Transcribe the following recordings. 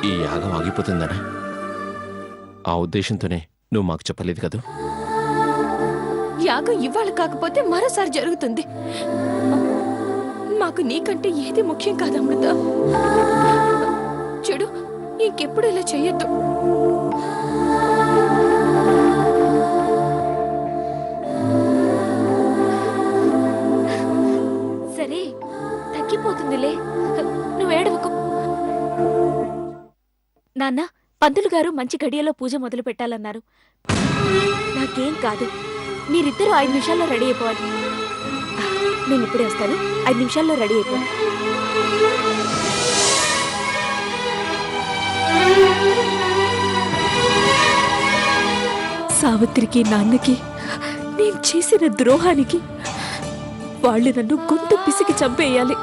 ఈ యాగం ఆగిపోతుందనా? ఆ ఉద్దేశంతోనే నువ్వు మాకు చెప్పలేదు కదూ? యాగం ఇవాళ కాకపోతే మరోసారి జరుగుతుంది. మాకు నీకంటే ఏది ముఖ్యం కాదు అమృత. చూడు, ఇంకెప్పుడు ఇలా చెయ్యొద్దు. సరే, తగ్గిపోతుందిలే, నువ్వేడవకు. నాన్న, పంతులు గారు మంచి గడియలో పూజ మొదలు పెట్టాలన్నారు. నాకేం కాదు, మీరిద్దరూ 5 నిమిషాల్లో రెడీ అయిపోవాలి. నేను ఇప్పుడే వస్తాను, 5 నిమిషాల్లో రెడీ అయిపోవాలి. సావిత్రికి, నాన్నకి నేను చేసిన ద్రోహానికి వాళ్ళు నన్ను గొంతు పిసికి చంపేయాలి.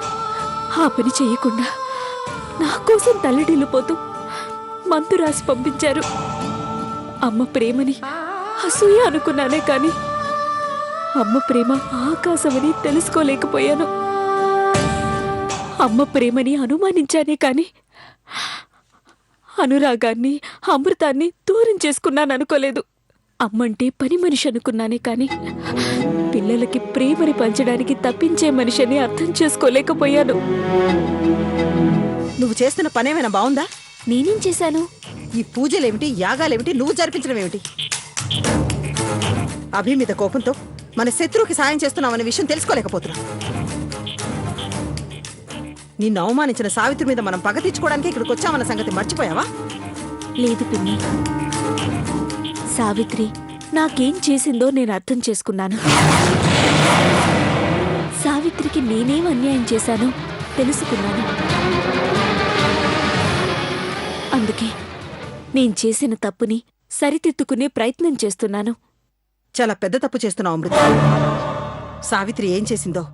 ఆ పని చేయకుండా నా కోసం తల్లడిల్లిపోతూ మందు రాసి పంపించారు. అమ్మ ప్రేమని అసూయ అనుకున్నానే కాని అమ్మ ప్రేమ ఆకాశమని తెలుసుకోలేకపోయాను. అమ్మ ప్రేమని అనుమానించానే కాని అనురాగాన్ని, అమృతాన్ని దూరం చేసుకున్నాను అనుకోలేదు. అమ్మంటే పని మనిషి అనుకున్నానే కాని పిల్లలకి ప్రేమని పంచడానికి తప్పించే మనిషిని అర్థం చేసుకోలేకపోయాను. నువ్వు చేస్తున్న పనేమైనా బావుందా? నేనేం చేశాను? ఈ పూజలేమిటి, యాగాలేమిటి, నువ్వు జరిపించడం ఏమిటి? అభి మీద కోపంతో మన శత్రువుకి సాయం చేస్తున్నామనే విషయం తెలుసుకోలేకపోతున్నా. నిన్ను అవమానించిన సావిత్రి మీద మనం పగ తీర్చుకోవడానికి ఇక్కడికి వచ్చామన్న సంగతి మర్చిపోయావా? లేదు పిన్ని, సావిత్రి నాకేం చేసిందో నేను అర్థం చేసుకున్నాను. సావిత్రికి నేనేం అన్యాయం చేశానో తెలుసుకున్నాను. అందుకే నేను చేసిన తప్పుని సరిదిద్దుకునే ప్రయత్నం చేస్తున్నాను. చాలా పెద్ద తప్పు చేస్తున్నావు అమృత. సావిత్రి ఏం చేసిందో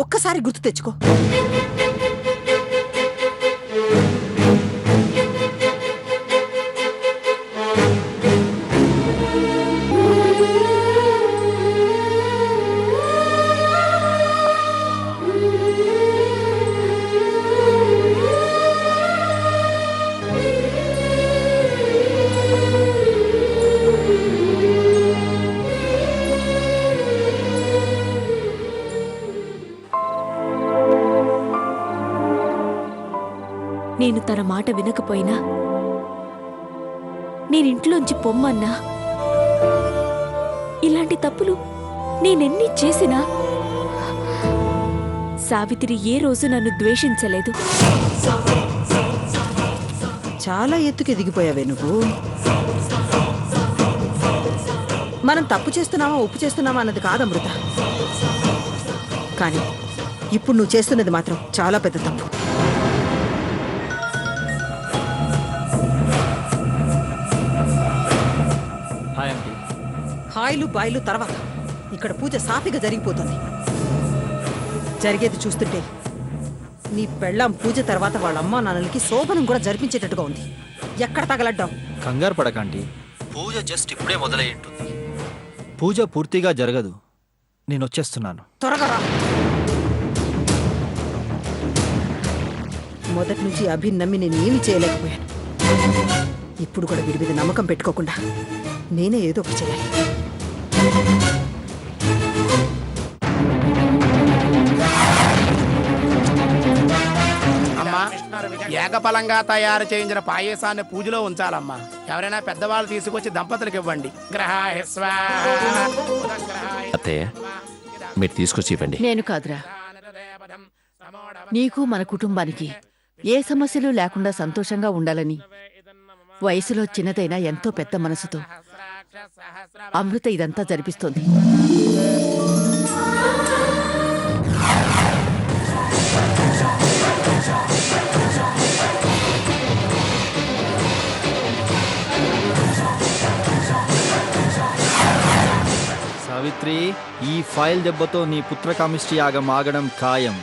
ఒక్కసారి గుర్తు తెచ్చుకో. నేను తన మాట వినకపోయినా, నేనింట్లోంచి పొమ్మన్నా, ఇలాంటి తప్పులు నేనెన్ని చేసినా సావిత్రి ఏ రోజు నన్ను ద్వేషించలేదు. చాలా ఎత్తుకు ఎదిగిపోయావే నువ్వు. మనం తప్పు చేస్తున్నామా, ఉప్పు చేస్తున్నామా అన్నది కాదు అమృత. కానీ ఇప్పుడు నువ్వు చేస్తున్నది మాత్రం చాలా పెద్ద తప్పు. హాయిలు బాయిలు తర్వాత ఇక్కడ పూజ సాఫీగా జరిగిపోతుంది. జరిగేది చూస్తుంటే నీ పెళ్ళాం పూజ తర్వాత వాళ్ళ అమ్మా నాన్నలకి శోభనం కూడా జరిపించేటట్టుగా ఉంది. ఎక్కడ తగలడ్డావు? కంగారు పడకండి, పూజ జస్ట్ ఇప్పుడే మొదలై ఉంటుంది. పూజ పూర్తిగా జరగదు. నేను వచ్చేస్తున్నాను. త్వరగా రా. మొదటి నుంచి అభి నమ్మి నేను ఏమీ చేయలేకపోయాను. ఇప్పుడు కూడా వీడి మీద నమ్మకం పెట్టుకోకుండా నేనే ఏదో ఒకటి చేయాలి. అమ్మా, ఏకఫలంగా తయారు చేయించిన పాయసాన్ని పూజలో ఉంచాలమ్మా. ఎవరైనా పెద్దవాళ్ళు తీసుకొచ్చి దంపతులకు ఇవ్వండి. అత్తయ్య, మీరు తీసుకొచ్చి ఇవ్వండి. నేను కాదురా, నీకు మన కుటుంబానికి ఏ సమస్యలు లేకుండా సంతోషంగా ఉండాలని వయసులో చిన్నదైనా ఎంతో పెద్ద మనసుతో అమృత ఇదంతా జరిపిస్తోంది. సావిత్రి, ఈ ఫైల్ దెబ్బతో నీ పుత్రకామిష్టి యాగం ఆగడం ఖాయం.